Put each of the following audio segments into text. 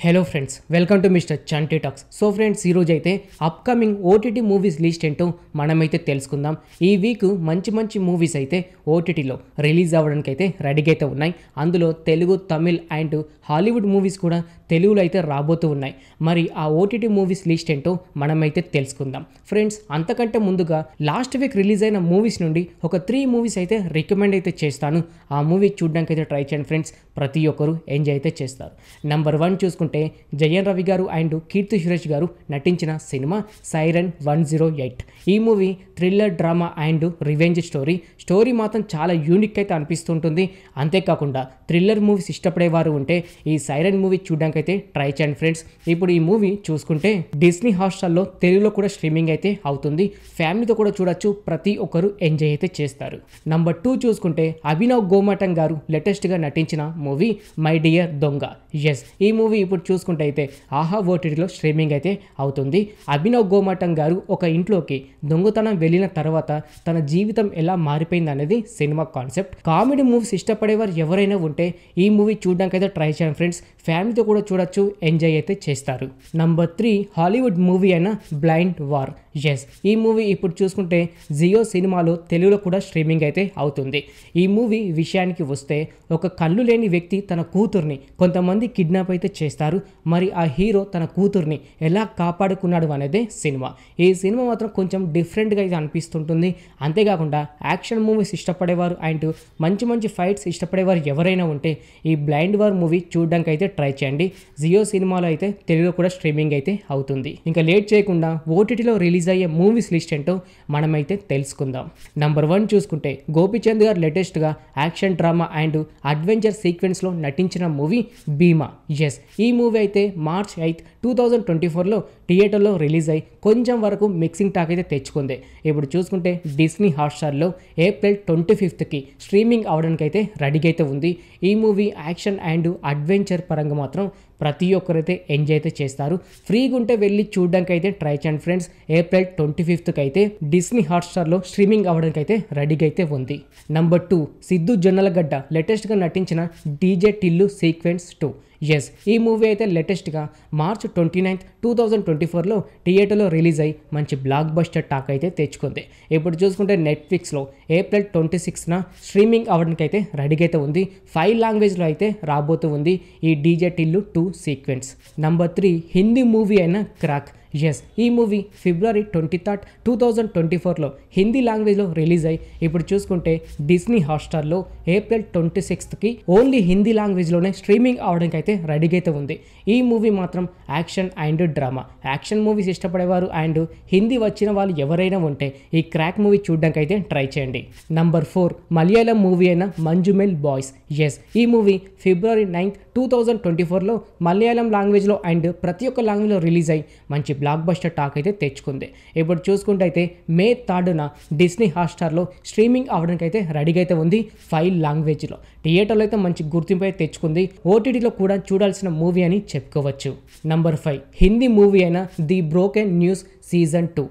Hello friends, welcome to mister Chanti talks. So friends, ఈరోజు అయితే upcoming OTT movies list ఏంటో మనమైతే తెలుసుకుందాం. ఈ వీక్ మంచి మంచి మూవీస్ అయితే ఓటీటీలో రిలీజ్ అవ్వడానికి అయితే రెడీగా అయితే ఉన్నాయి. అందులో Telugu, Tamil and Hollywood movies కూడా తెలుగులో అయితే రాబోతూ ఉన్నాయి. మరి ఆ ఓటీటీ మూవీస్ లిస్ట్ ఏంటో మనమైతే తెలుసుకుందాం. ఫ్రెండ్స్, అంతకంటే ముందుగా లాస్ట్ వీక్ రిలీజ్ అయిన మూవీస్ నుండి ఒక 3 మూవీస్ అయితే రికమెండ్ అయితే చేస్తాను. ఆ మూవీ చూడడానికి అయితే ట్రై చేయండి ఫ్రెండ్స్. ప్రతి ఒక్కరు ఎంజాయ్ అయితే చేస్తారు. నెంబర్ 1 చూసుకుంటే జయన్ రవి గారు అండ్ కీర్తి సురేష్ గారు నటించిన సినిమా సైరన్ 108. ఈ movie thriller, drama and revenge story మాత్రం చాలా యూనిక్ అయితే అనిపిస్తుంటుంది. అంతేకాకుండా థ్రిల్లర్ మూవీస్ ఇష్టపడేవారు ఉంటే ఈ సైరన్ మూవీ చూడడానికి అయితే ట్రై చేయండి ఫ్రెండ్స్. ఇప్పుడు ఈ మూవీ చూసుకుంటే డిస్నీ హాట్‌స్టార్లో తెలుగులో కూడా స్ట్రీమింగ్ అయితే అవుతుంది. ఫ్యామిలీతో కూడా చూడొచ్చు. ప్రతి ఒక్కరు ఎంజాయ్ అయితే చేస్తారు. నెంబర్ 2 చూసుకుంటే అభినవ్ గోమాటం గారు లేటెస్ట్గా నటించిన మూవీ మై డియర్ దొంగ. ఈ మూవీ ఇప్పుడు చూసుకుంటే అయితే ఆహా ఓటీటీలో స్ట్రీమింగ్ అయితే అవుతుంది. అభినవ్ గోమాటం గారు ఒక ఇంట్లోకి దొంగతనం వెళ్ళిన తర్వాత తన జీవితం ఎలా మారిపోయింది అనేది సినిమా కాన్సెప్ట్. కామెడీ మూవీస్ ఇష్టపడేవారు ఎవరైనా ఉంటే ఈ మూవీ చూడడానికి అయితే ట్రై చేయండి ఫ్రెండ్స్. ఫ్యామిలీతో కూడా చూడొచ్చు, ఎంజాయ్ అయితే చేస్తారు. నంబర్ 3 హాలీవుడ్ మూవీ అయిన బ్లైండ్ వార్. ఈ మూవీ ఇప్పుడు చూసుకుంటే జియో సినిమాలో తెలుగులో కూడా స్ట్రీమింగ్ అయితే అవుతుంది. ఈ మూవీ విషయానికి వస్తే ఒక కళ్ళు లేని వ్యక్తి తన కూతుర్ని కొంతమంది కిడ్నాప్ అయితే చేస్తారు. మరి ఆ హీరో తన కూతుర్ని ఎలా కాపాడుకున్నాడు అనేదే సినిమా. ఈ సినిమా మాత్రం కొంచెం డిఫరెంట్గా అయితే అనిపిస్తుంటుంది. అంతేకాకుండా యాక్షన్ మూవీస్ ఇష్టపడేవారు అండ్ మంచి మంచి ఫైట్స్ ఇష్టపడేవారు ఎవరైనా ఉంటే ఈ బ్లైండ్ వార్ మూవీ చూడడానికి అయితే ట్రై చేయండి. జియో సినిమాలో అయితే తెలుగులో కూడా స్ట్రీమింగ్ అయితే అవుతుంది. ఇంకా లేట్ చేయకుండా ఓటీటీలో రిలీజ్ అయ్యే మూవీస్ లిస్ట్ ఏంటో మనమైతే తెలుసుకుందాం. నంబర్ 1 చూసుకుంటే గోపీచంద్ గారు లేటెస్ట్గా యాక్షన్, డ్రామా అండ్ అడ్వెంచర్ సీక్వెన్స్లో నటించిన మూవీ భీమా. ఈ మూవీ అయితే మార్చ్ 8, 2024లో థియేటర్లో రిలీజ్ అయ్యి కొంచెం వరకు మిక్సింగ్ టాక్ అయితే తెచ్చుకుంది. ఇప్పుడు చూసుకుంటే డిస్నీ హాట్‌స్టార్లో ఏప్రిల్ 25కి స్ట్రీమింగ్ అవడానికి అయితే రెడీగా అయితే ఉంది. ఈ మూవీ యాక్షన్ అండ్ అడ్వెంచర్ పరంగా మాత్రం ప్రతి ఒక్కరైతే ఎంజాయ్ అయితే చేస్తారు. ఫ్రీగా ఉంటే వెళ్ళి చూడడానికి అయితే ట్రై చేయండి ఫ్రెండ్స్. ఏప్రిల్ 25కి అయితే డిస్నీ హాట్‌స్టార్లో స్ట్రీమింగ్ అవ్వడానికి అయితే రెడీగా అయితే ఉంది. నంబర్ 2 సిద్ధు జొన్నలగడ్డ లేటెస్ట్గా నటించిన డీజే టిల్లు సీక్వెన్స్ 2. ఈ మూవీ అయితే లేటెస్ట్గా మార్చ్ 29, 2024లో థియేటర్లో రిలీజ్ అయ్యి మంచి బ్లాక్ బస్టర్ టాక్ అయితే తెచ్చుకుంది. ఇప్పుడు చూసుకుంటే నెట్ఫ్లిక్స్లో ఏప్రిల్ 26న స్ట్రీమింగ్ అవ్వడానికి అయితే రెడీగా అయితే ఉంది. 5 లాంగ్వేజ్లో అయితే రాబోతూ ఉంది ఈ DJ Tillu 2 sequence. Number 3 Hindi movie అయిన క్రాక్. ఈ మూవీ ఫిబ్రవరి 23, 2024లో హిందీ లాంగ్వేజ్లో రిలీజ్ అయ్యి ఇప్పుడు చూసుకుంటే డిస్నీ హాట్‌స్టార్లో ఏప్రిల్ 26కి ఓన్లీ హిందీ లాంగ్వేజ్లోనే స్ట్రీమింగ్ అవడానికి అయితే రెడీగా అయితే ఉంది. ఈ మూవీ మాత్రం action and drama. Action movies ఇష్టపడేవారు అండ్ హిందీ వచ్చిన వాళ్ళు ఎవరైనా ఉంటే ఈ క్రాక్ మూవీ చూడడానికి అయితే ట్రై చేయండి. నంబర్ 4 మలయాళం మూవీ అయిన మంజుమెల్ బాయ్స్. ఈ మూవీ ఫిబ్రవరి 9, 2024లో మలయాళం లాంగ్వేజ్లో అండ్ ప్రతి ఒక్క లాంగ్వేజ్లో రిలీజ్ అయ్యి మంచి బ్లాక్ బస్టర్ టాక్ అయితే తెచ్చుకుంది. ఇప్పుడు చూసుకుంటే అయితే మే 3న డిస్నీ హాట్‌స్టార్లో స్ట్రీమింగ్ అవ్వడానికి అయితే రెడీగా అయితే ఉంది. 5 లాంగ్వేజ్లో థియేటర్లో అయితే మంచి గుర్తింపు అయితే తెచ్చుకుంది. ఓటీటీలో కూడా చూడాల్సిన మూవీ అని చెప్పుకోవచ్చు. నంబర్ 5 హిందీ మూవీ అయిన ది బ్రోకెన్ న్యూస్ సీజన్ 2.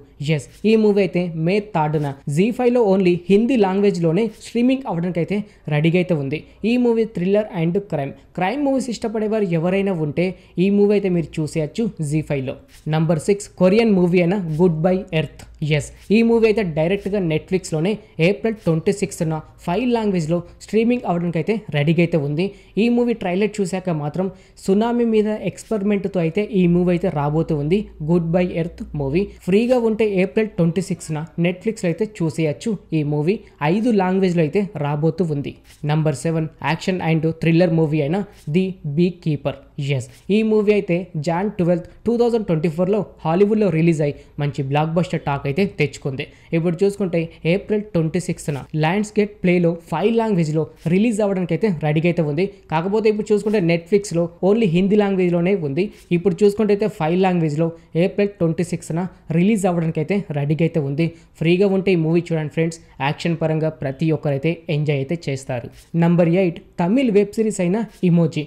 ఈ మూవీ అయితే మే 3న జీ5లో ఓన్లీ హిందీ లాంగ్వేజ్లోనే స్ట్రీమింగ్ అవ్వడానికి అయితే రెడీగా అయితే ఉంది. ఈ movie thriller and crime movies ఇష్టపడేవారు ఎవరైనా ఉంటే ఈ మూవీ అయితే మీరు చూసేయచ్చు జీ5లో. నంబర్ 6 కొరియన్ మూవీ అయిన గుడ్ బై ఎర్త్. ఈ మూవీ అయితే డైరెక్ట్గా నెట్ఫ్లిక్స్లోనే ఏప్రిల్ 26న 5 లాంగ్వేజ్లో స్ట్రీమింగ్ అవ్వడానికి అయితే రెడీగా అయితే ఉంది. ఈ మూవీ ట్రైలర్ చూశాక మాత్రం సునామీ మీద ఎక్స్పెరిమెంట్తో అయితే ఈ మూవీ అయితే రాబోతూ ఉంది. గుడ్ బై ఎర్త్ మూవీ ఫ్రీగా ఉంటే ఏప్రిల్ 26న నెట్ఫ్లిక్స్లో అయితే చూసేయచ్చు. ఈ మూవీ 5 లాంగ్వేజ్లో అయితే రాబోతూ ఉంది. Number 7 action and thriller movie అయిన ది బీ కీపర్. ఈ మూవీ అయితే జాన్ 12, 2024లో హాలీవుడ్లో రిలీజ్ అయ్యి మంచి బ్లాక్ బస్టర్ టాక్ అయితే తెచ్చుకుంది. ఇప్పుడు చూసుకుంటే ఏప్రిల్ 26న లయన్స్ గేట్ ప్లేలో 5 లాంగ్వేజ్లో రిలీజ్ అవ్వడానికి అయితే రెడీగా అయితే ఉంది. కాకపోతే ఇప్పుడు చూసుకుంటే నెట్ఫ్లిక్స్లో ఓన్లీ హిందీ లాంగ్వేజ్లోనే ఉంది. ఇప్పుడు చూసుకుంటే అయితే 5 లాంగ్వేజ్లో ఏప్రిల్ 26న రిలీజ్ అవ్వడానికి అయితే రెడీగా అయితే ఉంది. ఫ్రీగా ఉంటే ఈ మూవీ చూడండి ఫ్రెండ్స్. యాక్షన్ పరంగా ప్రతి ఒక్కరైతే ఎంజాయ్ అయితే చేస్తారు. నంబర్ 8 తమిళ్ వెబ్ సిరీస్ అయిన ఇమోజీ.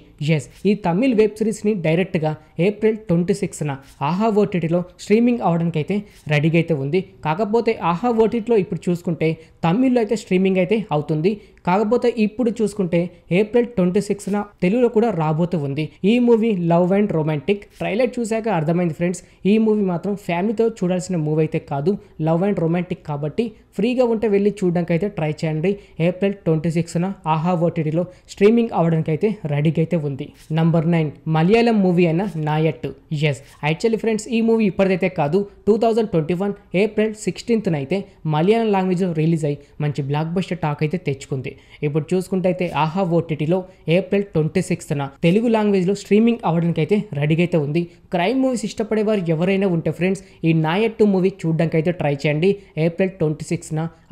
ఈ తమిళ్ వెబ్ సిరీస్ని డైరెక్ట్గా ఏప్రిల్ 26న ఆహా ఓటీటీలో స్ట్రీమింగ్ అవడానికి అయితే రెడీగా అయితే ఉంది. కాకపోతే ఆహా ఓటీటీలో ఇప్పుడు చూసుకుంటే తమిళ్లో అయితే స్ట్రీమింగ్ అయితే అవుతుంది. కాకపోతే ఇప్పుడు చూసుకుంటే ఏప్రిల్ 26న తెలుగులో కూడా రాబోతూ ఉంది ఈ movie love and romantic. Trailer చూశాక అర్థమైంది ఫ్రెండ్స్, ఈ మూవీ మాత్రం ఫ్యామిలీతో చూడాల్సిన మూవీ అయితే కాదు, లవ్ అండ్ రొమాంటిక్ కాబట్టి ఫ్రీగా ఉంటే వెళ్ళి చూడడానికి అయితే ట్రై చేయండి. ఏప్రిల్ 26న ఆహా ఓటీటీలో స్ట్రీమింగ్ అవ్వడానికి అయితే రెడీగా అయితే ఉంది. నంబర్ 9 మలయాళం మూవీ అయిన నాయట్టు. ఎస్ యాక్చువల్లీ ఫ్రెండ్స్, ఈ మూవీ ఇప్పటిదైతే కాదు, 2021 ఏప్రిల్ 16న అయితే మలయాళం లాంగ్వేజ్లో రిలీజ్ అయ్యి మంచి బ్లాక్ బస్టర్ టాక్ అయితే తెచ్చుకుంది. ఇప్పుడు చూసుకుంటే అయితే ఆహా ఓటీటీలో ఏప్రిల్ 26న తెలుగు లాంగ్వేజ్లో స్ట్రీమింగ్ అవ్వడానికి అయితే రెడీగా అయితే ఉంది. క్రైమ్ మూవీస్ ఇష్టపడేవారు ఎవరైనా ఉంటే ఫ్రెండ్స్, ఈ నాయట్టు మూవీ చూడడానికి అయితే ట్రై చేయండి. ఏప్రిల్ 26న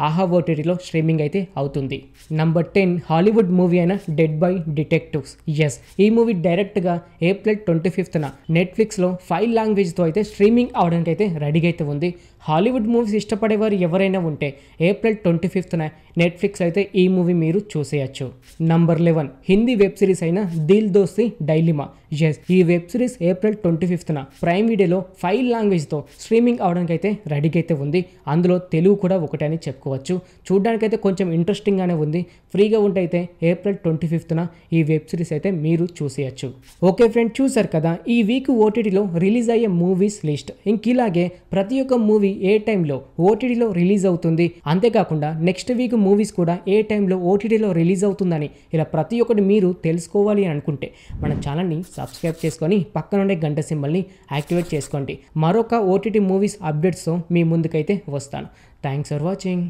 ఆహా ఓటీటీలో స్ట్రీమింగ్ అయితే అవుతుంది. నంబర్ 10 హాలీవుడ్ మూవీ అయిన డెడ్ బై డిటెక్టివ్స్. ఎస్ ఈ మూవీ డైరెక్ట్గా ఏప్రిల్ 25న నెట్ఫ్లిక్స్లో 5 లాంగ్వేజ్తో అయితే స్ట్రీమింగ్ అవడానికి అయితే రెడీగా అయితే ఉంది. హాలీవుడ్ మూవీస్ ఇష్టపడేవారు ఎవరైనా ఉంటే ఏప్రిల్ 25న నెట్ఫ్లిక్స్ అయితే ఈ మూవీ మీరు చూసేయచ్చు. నంబర్ 11 హిందీ వెబ్ సిరీస్ అయిన దిల్ దోస్తి డైలిమా. ఎస్ ఈ వెబ్ సిరీస్ ఏప్రిల్ 25న ప్రైమ్ వీడియోలో 5 లాంగ్వేజ్తో స్ట్రీమింగ్ అవడానికి అయితే రెడీగా అయితే ఉంది. అందులో తెలుగు కూడా ఒకటే అని చెప్పుకోవచ్చు. చూడడానికైతే కొంచెం ఇంట్రెస్టింగ్గానే ఉంది. ఫ్రీగా ఉంటే అయితే ఏప్రిల్ 25న ఈ వెబ్ సిరీస్ అయితే మీరు చూసేయచ్చు. ఓకే ఫ్రెండ్, చూసారు కదా ఈ వీక్ ఓటీటీలో రిలీజ్ అయ్యే మూవీస్ లిస్ట్. ఇంకిలాగే ప్రతి ఒక్క మూవీ ఏ టైంలో ఓటీటీలో రిలీజ్ అవుతుంది, అంతేకాకుండా నెక్స్ట్ వీక్ మూవీస్ కూడా ఏ టైంలో ఓటీటీలో రిలీజ్ అవుతుందని ఇలా ప్రతి ఒక్కటి మీరు తెలుసుకోవాలి అని అనుకుంటే మన ఛానల్ని సబ్స్క్రైబ్ చేసుకొని పక్కనుండే గంట సింబల్ని యాక్టివేట్ చేసుకోండి. మరొక ఓటీటీ మూవీస్ అప్డేట్స్తో మీ ముందుకైతే వస్తాను. Thanks for watching.